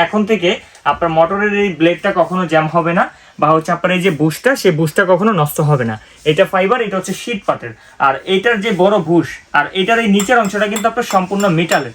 এখন থেকে আপনার মোটরের এই ব্লেডটা কখনো জ্যাম হবে না, বা হচ্ছে আপনার এই যে বুশটা, সেই বুশটা কখনো নষ্ট হবে না। এটা ফাইবার, এটা হচ্ছে শীট পাতের। আর এইটার যে বড় বুশ আর এটার এই নিচের অংশটা কিন্তু আপনার সম্পূর্ণ মেটালের।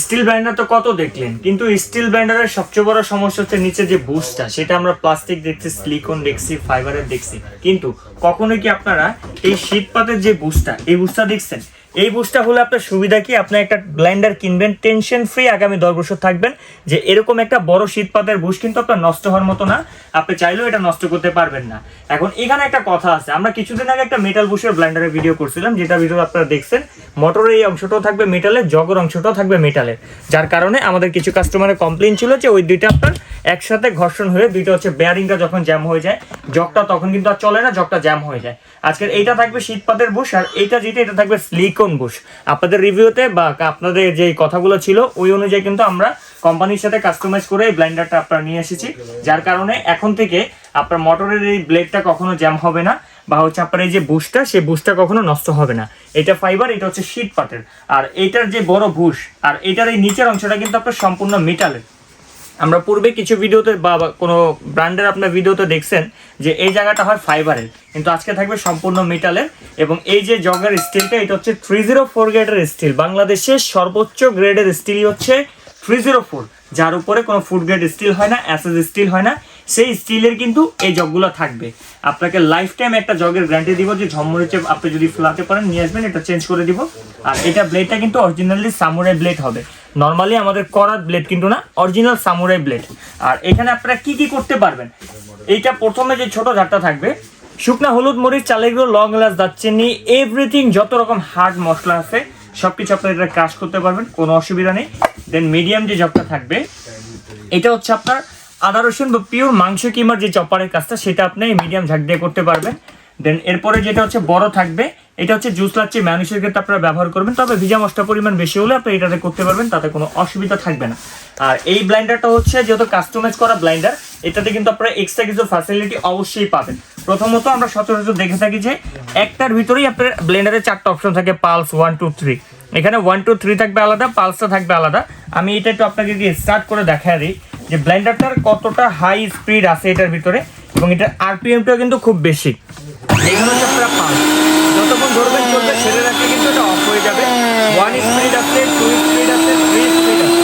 স্টিল ব্লেন্ডার তো কত দেখলেন, কিন্তু স্টিল ব্লেন্ডারের সবচেয়ে বড় সমস্যা হচ্ছে নিচে যে বুশটা, সেটা আমরা প্লাস্টিক দেখছি, সিলিকন দেখছি, ফাইবারের দেখছি, কিন্তু কখনোই কি আপনারা এই শীট পাতের যে বুশটা, এই বুশটা দেখছেন? এই বুশটা হলে আপনার সুবিধা কি, আপনি একটা ব্লেন্ডার কিনবেন, টেনশন ফ্রি আগামী 10 বছর থাকবেন যে এরকম একটা বড় শীত পাতের বুশ কিন্তু আপনার নষ্ট হওয়ার মতো না, আপনি চাইলেও এটা নষ্ট করতে পারবেন না। এখন এখানে একটা কথা আছে, আমরা কিছুদিন আগে একটা মেটাল বুশের ব্লেন্ডারের ভিডিও করছিলাম, যেটা ভিডিও আপনারা দেখছেন। মোটরের এই অংশটাও থাকবে মেটালের, জগের অংশটাও থাকবে মেটালের, যার কারণে আমাদের কিছু কাস্টমারের কমপ্লেইন ছিল যে ওই দুইটা আপনার একসাথে ঘর্ষণ হয়ে দুইটা হচ্ছে বেয়ারিংটা যখন জ্যাম হয়ে যায়, জগটা তখন কিন্তু আর চলে না, জগটা জ্যাম হয়ে যায়। আজকের এইটা থাকবে শীত পাতের বুশ, আর এইটা যেটা, এটা থাকবে সিলিকন বুশ। আপনাদের রিভিউতে বা আপনাদের যে কথাগুলো ছিল ওই অনুযায়ী কিন্তু আমরা কোম্পানির সাথে কাস্টমাইজ করে এই ব্লেন্ডারটা আপনারা নিয়ে এসেছি, যার কারণে এখন থেকে আপনার মোটরের এই ব্লেডটা কখনো জ্যাম হবে না, বা হচ্ছে আপনার এই যে বুশটা, সেই বুশটা কখনো নষ্ট হবে না। এটা ফাইবার, এটা হচ্ছে শীট পাতের। আর এইটার যে বড় বুশ আর এটার এই নিচের অংশটা কিন্তু আপনার সম্পূর্ণ মেটালের। আমরা পূর্বে কিছু ভিডিওতে বা কোনো ব্র্যান্ডের আপনার ভিডিওতে দেখছেন যে এই জায়গাটা হয় ফাইবারের, কিন্তু আজকে থাকবে সম্পূর্ণ মেটালের। এবং এই যে জগের স্টিলটা, এটা হচ্ছে 304 গ্রেডের স্টিল। বাংলাদেশের সর্বোচ্চ গ্রেডের স্টিলই হচ্ছে 304, যার উপরে কোনো ফুড গ্রেড স্টিল হয় না, অ্যাসেস স্টিল হয় না, সেই স্টিলের কিন্তু এই জগগুলো থাকবে। আপনাকে লাইফ টাইম একটা জগের গ্যারান্টি দিব যে ঝমরিচে আপনি যদি ফেলাতে পারেন নিয়ে আসবেন, এটা চেঞ্জ করে দিব। আর এটা ব্লেডটা কিন্তু অরিজিনালি সামুরাই ব্লেড হবে, নর্মালি আমাদের করাত ব্লেড কিন্তু না, অরিজিনাল সামুরাই ব্লেড। আর এখানে আপনারা কি কি করতে পারবেন, এইটা প্রথমে যে ছোট জারটা থাকবে, শুকনা হলুদ, মরিচ, চালের গুঁড়ো, লং এলাচ, দারচিনি, এভরিথিং যত রকম হার্ড মশলা আছে সবকিছু আপনারা এটা ক্রাশ করতে পারবেন, কোনো অসুবিধা নেই। দেন মিডিয়াম যে জগটা থাকবে, এটা হচ্ছে আপনার আদা রসুন বা পিওর মাংস কিমার যে চপারের কাজটা, সেটা আপনি মিডিয়াম ঝাঁক দিয়ে করতে পারবেন। দেন এরপরে যেটা হচ্ছে বড় থাকবে, এটা হচ্ছে জুস লাচ্ছি ম্যানুষের ক্ষেত্রে আপনারা ব্যবহার করবেন, তবে ভিজা মশলা পরিমাণ বেশি হলে আপনি এটাতে করতে পারবেন, তাতে কোনো অসুবিধা থাকবে না। আর এই ব্লেন্ডারটা হচ্ছে যেহেতু কাস্টমাইজ করা ব্লেন্ডার, এটাতে কিন্তু আপনারা এক্সট্রা কিছু ফ্যাসিলিটি অবশ্যই পাবেন। প্রথমত আমরা সচরাচর দেখে থাকি যে একটার ভিতরেই আপনার ব্লেন্ডারে 4টা অপশন থাকে, পালস 1 2 3। এখানে 1 2 3 থাকবে আলাদা, পালসটা থাকবে আলাদা। আমি এটা একটু আপনাকে স্টার্ট করে দেখা দিই যে ব্লেন্ডারটার কতটা হাই স্পিড আছে এটার ভিতরে, এবং এটার আরপিএমটাও কিন্তু খুব বেশি। এগুলো হচ্ছে আপনারা পালস, যতক্ষণ ধরবেন চলবে, ছেড়ে রাখলে কিন্তু এটা অফ হয়ে যাবে। 1 স্পিড আছে, 2 স্পিড আছে, 3 স্পিড আছে।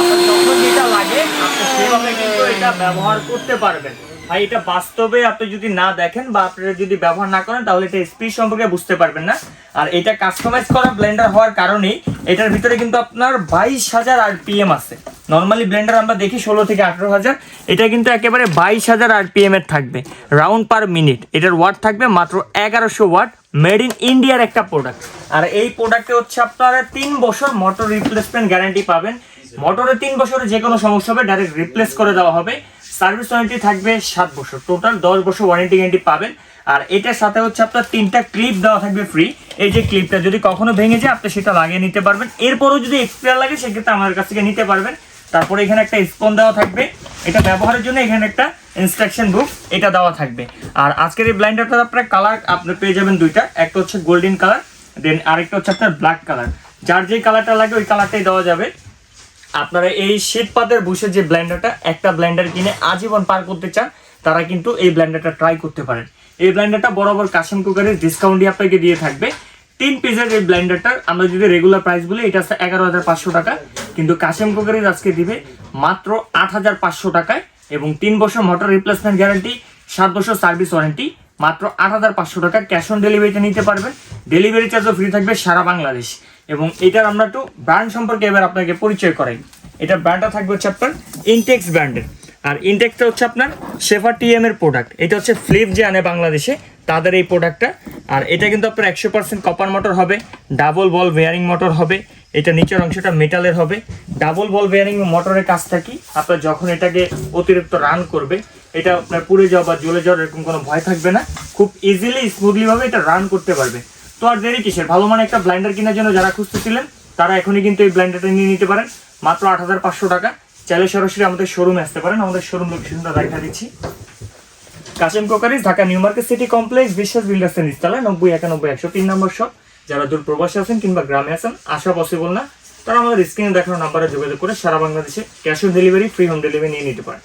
আপনার যখন যেটা লাগে আপনি সেভাবে কিন্তু এটা ব্যবহার করতে পারবেন। ভাই এটা বাস্তবে আপনি যদি না দেখেন বা আপনারা যদি ব্যবহার না করেন, তাহলে এটা স্পিড সম্পর্কে বুঝতে পারবেন না। আর এটা কাস্টমাইজ করা ব্লেন্ডার হওয়ার কারণেই এটার ভিতরে কিন্তু আপনার 22,000 আরপিএম আছে। নর্মালি ব্লেন্ডার আমরা দেখি 16 থেকে 18,000, এটা কিন্তু একেবারে 22,000 আরপিএম এর থাকবে, রাউন্ড পার মিনিট। এটার ওয়াট থাকবে মাত্র 1100 ওয়াট, মেড ইন ইন্ডিয়ার একটা প্রোডাক্ট। আর এই প্রোডাক্টে হচ্ছে আপনারা 3 বছর মোটর রিপ্লেসমেন্ট গ্যারান্টি পাবেন। মোটরে 3 বছরে যে কোনো সমস্যা হবে ডাইরেক্ট রিপ্লেস করে দেওয়া হবে। সার্ভিস ওয়ারেন্টি থাকবে 7 বছর, টোটাল 10 বছর ওয়ারেন্টি গ্যারান্টি পাবেন। আর এটার সাথে হচ্ছে আপনার 3টা ক্লিপ দেওয়া থাকবে ফ্রি। এই যে ক্লিপটা যদি কখনো ভেঙে যায় আপনি সেটা লাগিয়ে নিতে পারবেন, এরপরও যদি এক্সট্রা লাগে সেক্ষেত্রে আমাদের কাছ থেকে নিতে পারবেন। তারপরে এখানে একটা স্পন দেওয়া থাকবে, এটা ব্যবহারের জন্য এখানে একটা ইনস্ট্রাকশন বুক এটা দেওয়া থাকবে। আর আজকের এই ব্লেন্ডারটার আপনার কালার আপনি পেয়ে যাবেন দুইটা, একটা হচ্ছে গোল্ডেন কালার, দেন আরেকটা হচ্ছে আপনার ব্ল্যাক কালার। যার যে কালারটা লাগে ওই কালারটাই দেওয়া যাবে। আপনারা এই শীত পাতের বুশের যে ব্লেন্ডারটা, একটা ব্লেন্ডার কিনে আজীবন পার করতে চান, তারা কিন্তু এই ব্লেন্ডারটা ট্রাই করতে পারেন। এই ব্লেন্ডারটা বরাবর কাশিম কুকারের ডিসকাউন্ট দিয়ে আপনাকে দিয়ে থাকবে। 3 পিসের এই ব্লেন্ডারটার আমরা যদি রেগুলার প্রাইস বলি এটা আছে 11,500 টাকা, কিন্তু কাশিম কুকারের আজকে দিবে মাত্র 8,500 টাকায়, এবং 3 বছর মোটর রিপ্লেসমেন্ট গ্যারান্টি, 7 বছর সার্ভিস ওয়ারেন্টি, মাত্র 8,500 টাকা। ক্যাশ অন ডেলিভারিতে নিতে পারবেন, ডেলিভারি চার্জও ফ্রি থাকবে সারা বাংলাদেশ। এবং এটার আমরা একটু ব্র্যান্ড সম্পর্কে এবার আপনাকে পরিচয় করাই। এটা ব্র্যান্ডটা থাকবে হচ্ছে আপনার ইনটেক্স ব্র্যান্ডের। আর ইনটেক্সটা হচ্ছে আপনার শেফার টিএম এর প্রোডাক্ট। এটা হচ্ছে ফ্লিপ যে আনে বাংলাদেশে তাদের এই প্রোডাক্টটা। আর এটা কিন্তু আপনার 100% কপার মোটর হবে, ডাবল বল বেয়ারিং মোটর হবে। এটা নিচের অংশটা মেটালের হবে। ডাবল বল বেয়ারিং মোটরের কাজটা কি, আপনার যখন এটাকে অতিরিক্ত রান করবে এটা আপনার পুড়ে যাওয়া বা জ্বলে যাওয়ার এরকম কোনো ভয় থাকবে না, খুব ইজিলি স্মুথলি ভাবে এটা রান করতে পারবে। তো আর দেরি কিসের, ভালো মানে একটা ব্লেন্ডার কেনার জন্য যারা খুঁজতেছিলেন তারা এখনই কিন্তু এই ব্লেন্ডারটা নিয়ে নিতে পারেন মাত্র 8,500 টাকা। চাইলে সরাসরি আমাদের শোরুমে আসতে পারেন, আমাদের শোরুম লোকেশনটা দেখা দিচ্ছি। Kashim cookeries, Dhaka new market city complex, Biswas বিল্ডার্সের নিচতলায় 90 91 103 নম্বর শপ। যারা দূর প্রবাসে আছেন কিংবা গ্রামে আছেন, আসা পসিবল না, তারা আমাদের স্ক্রিনে দেখানো নাম্বারে যোগাযোগ করে সারা বাংলাদেশে cash on delivery, free home delivery নিয়ে নিতে পারে।